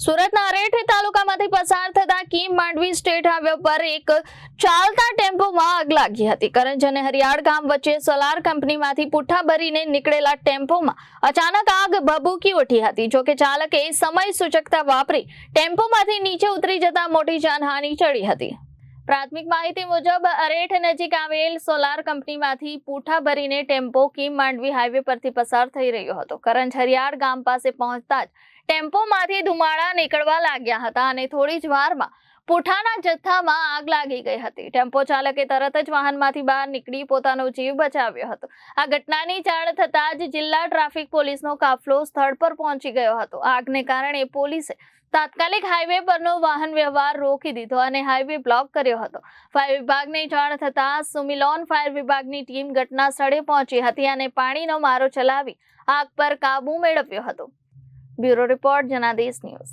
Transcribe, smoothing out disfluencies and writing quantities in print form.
સુરતના અરેઠી તાલુકામાંથી પસાર થતા કીમ માંડવી સ્ટેટ હાઈવે પર એક ચાલતા ટેમ્પોમાં આગ લાગી હતી। કરંજ અને હરિયાળ ગામ વચ્ચે સોલાર કંપનીમાંથી પુઠ્ઠા ભરીને નીકળેલા ટેમ્પોમાં અચાનક આગ ભભૂકી ઉઠી હતી। જોકે ચાલકે સમય સૂચકતા વાપરી ટેમ્પોમાંથી નીચે ઉતરી જતા મોટી જાનહાનિ ટળી હતી। પ્રાથમિક માહિતી મુજબ અરેઠ નજીક આવેલ સોલાર કંપનીમાંથી પુઠ્ઠા ભરીને ટેમ્પો કીમ માંડવી હાઈવે પરથી પસાર થઈ રહ્યો હતો। કરંજ હરિયાળ ગામ પાસે પહોંચતા જ ટેમ્પોમાંથી ધુમાડા નીકળવા લાગ્યા હતા અને થોડી જ વારમાં પુઠ્ઠાના જથ્થામાં આગ લાગી ગઈ હતી। ટેમ્પો ચાલકે તરત જ વાહનમાંથી બહાર નીકળી પોતાનો જીવ બચાવ્યો હતો। આ ઘટનાની જાણ થતાં જ જિલ્લા ટ્રાફિક પોલીસનો કાફલો સ્થળ પર પહોંચી ગયો હતો। આગને કારણે પોલીસે તાત્કાલિક હાઈવે પરનો વાહન વ્યવહાર રોકી દીધો અને હાઈવે બ્લોક કર્યો હતો। ફાયર વિભાગને જાણ થતાં સુમિલોન ફાયર વિભાગની ટીમ ઘટના સ્થળે પહોંચી હતી અને પાણીનો મારો ચલાવી આગ પર કાબુ મેળવ્યો હતો। Bureau report Janadesh news.